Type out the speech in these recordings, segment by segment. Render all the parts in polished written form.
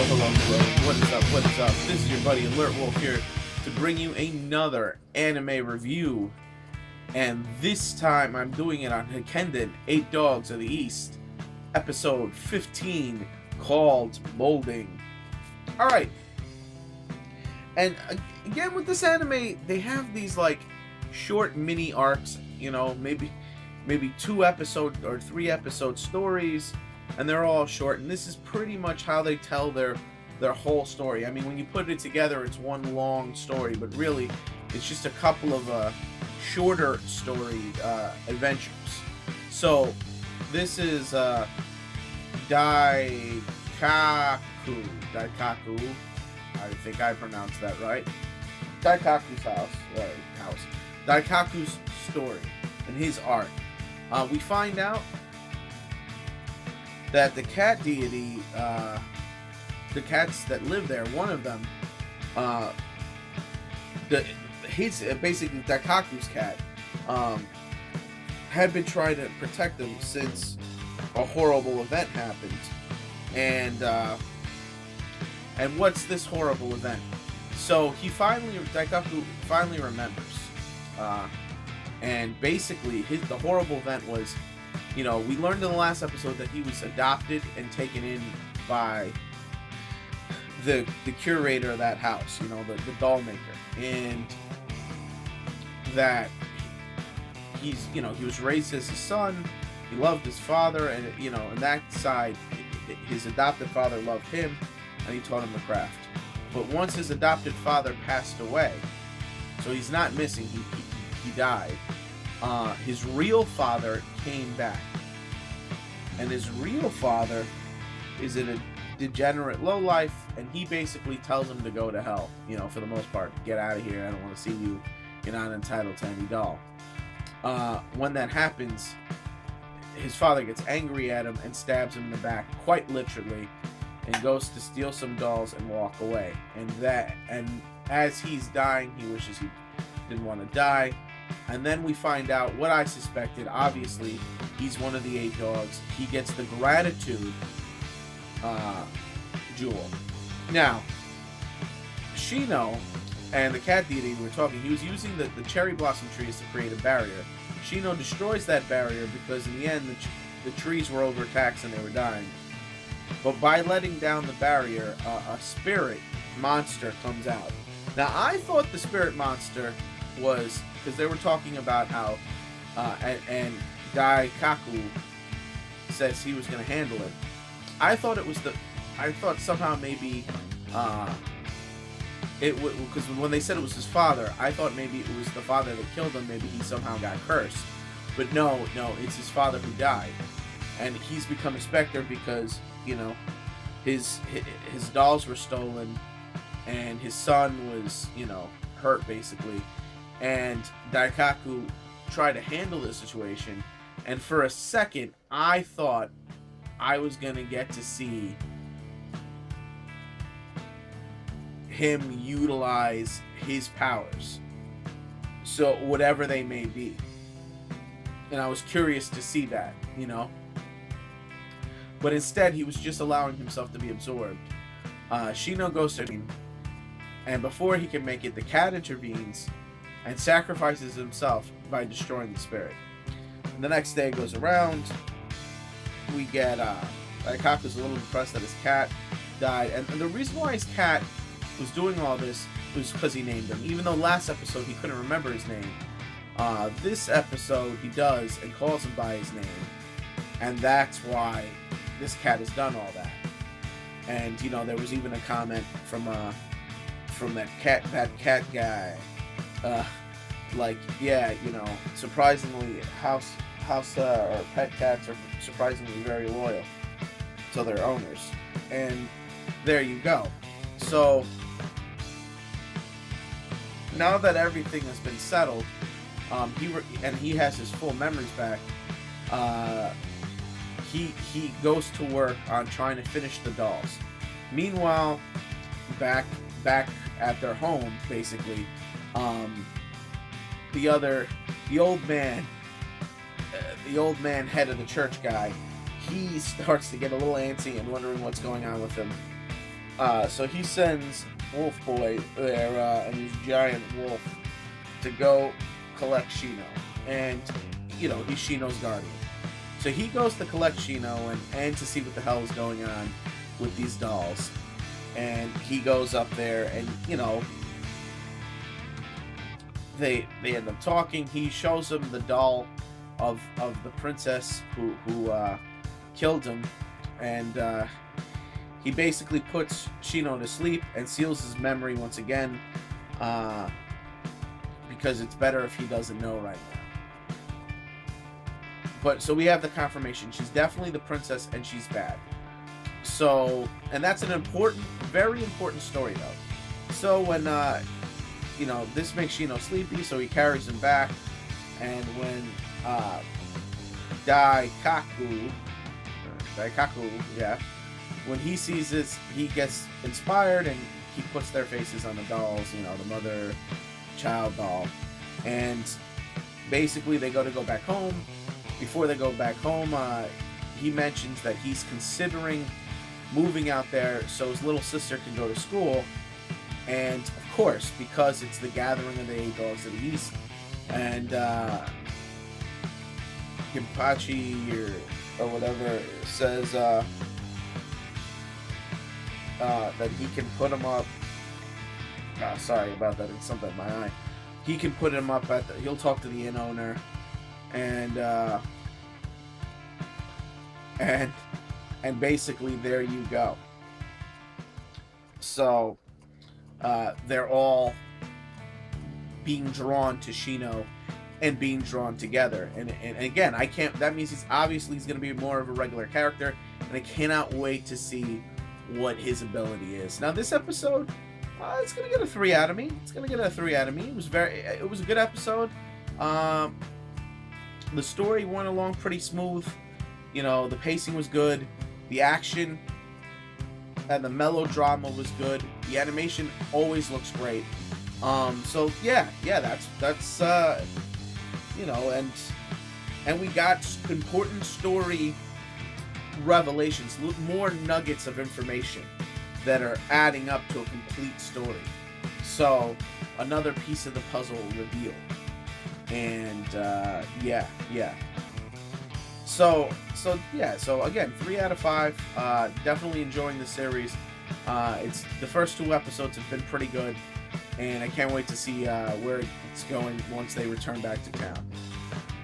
hello. What is up? This is your buddy Alertwolf here to bring you another anime review. And this time I'm doing it on Hakkenden, 8 Dogs of the East, episode 15, called Molding. Alright. And again with this anime, they have these like short mini arcs, you know, maybe 2 episode or 3 episode stories. And they're all short, and this is pretty much how they tell their whole story. I mean, when you put it together, it's one long story, but really, it's just a couple of shorter story adventures. So, this is Daikaku. I think I pronounced that right. Daikaku's house. Daikaku's story and his art. We find out that the cat deity, the cats that live there, one of them, basically Daikaku's cat, had been trying to protect them since a horrible event happened. And what's this horrible event? So Daikaku finally remembers, and basically the horrible event was, you know, we learned in the last episode that he was adopted and taken in by the curator of that house, you know, the doll maker, and that he's, you know, he was raised as his son, he loved his father, and, you know, on that side, his adopted father loved him, and he taught him the craft. But once his adopted father passed away, so he's not missing, he died. His real father came back, and his real father is a degenerate lowlife, and he basically tells him to go to hell, you know, for the most part. Get out of here, I don't want to see you, you're not entitled to any doll. When that happens, his father gets angry at him and stabs him in the back, quite literally, and goes to steal some dolls and walk away. And as he's dying, he wishes he didn't want to die. And then we find out what I suspected. Obviously, he's one of the 8 dogs. He gets the gratitude jewel. Now, Shino and the cat deity we were talking, he was using the cherry blossom trees to create a barrier. Shino destroys that barrier because in the end, the trees were overtaxed and they were dying. But by letting down the barrier, a spirit monster comes out. Now, I thought the spirit monster was, because they were talking about how, and Daikaku says he was going to handle it. I thought somehow maybe, because when they said it was his father, I thought maybe it was the father that killed him, maybe he somehow got cursed. But no, it's his father who died. And he's become a specter because, you know, his dolls were stolen, and his son was, you know, hurt basically. And Daikaku tried to handle the situation, and for a second, I thought I was gonna get to see him utilize his powers, so whatever they may be. And I was curious to see that, you know. But instead, he was just allowing himself to be absorbed. Shino goes to him, and before he can make it, the cat intervenes and sacrifices himself by destroying the spirit. And the next day goes around. We get Daikaku's a little depressed that his cat died, and the reason why his cat was doing all this was because he named him. Even though last episode he couldn't remember his name, this episode he does and calls him by his name, and that's why this cat has done all that. And you know, there was even a comment from that cat guy. Like, yeah, you know, surprisingly, house or pet cats are surprisingly very loyal to their owners. And there you go. So now that everything has been settled, he has his full memories back. He goes to work on trying to finish the dolls. Meanwhile, back at their home, basically, the old man head of the church guy, he starts to get a little antsy and wondering what's going on with him. So he sends Wolf Boy there and his giant wolf to go collect Shino, and he's Shino's guardian. So he goes to collect Shino and to see what the hell is going on with these dolls. And he goes up there, and they end up talking. He shows him the doll of the princess who killed him, and he basically puts Shino to sleep and seals his memory once again, because it's better if he doesn't know right now. But so we have the confirmation. She's definitely the princess, and she's bad. So, and that's an important, very important story, though. So when, this makes Shino sleepy, so he carries him back. And when Daikaku, yeah, when he sees this, he gets inspired, and he puts their faces on the dolls, the mother-child doll. And basically they go back home. Before they go back home, he mentions that he's considering moving out there so his little sister can go to school. And of course, because it's the gathering of the 8 dogs of the East, and Ginpachi or whatever says that he can put him up. Sorry about that, it's something in my eye. He can put him up he'll talk to the inn owner, and basically there you go. So they're all being drawn to Shino and being drawn together, and again, that means he's going to be more of a regular character, and I cannot wait to see what his ability is. Now this episode, it's gonna get a 3 out of me. It was a good episode. The story went along pretty smooth. The pacing was good. The action and the melodrama was good. The animation always looks great. So yeah, that's and we got important story revelations, more nuggets of information that are adding up to a complete story. So another piece of the puzzle revealed. And yeah. So again, 3 out of 5. Definitely enjoying the series. It's the first 2 episodes have been pretty good, and I can't wait to see where it's going once they return back to town.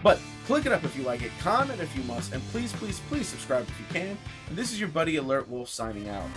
But click it up if you like it, comment if you must, and please subscribe if you can. And this is your buddy Alert Wolf signing out.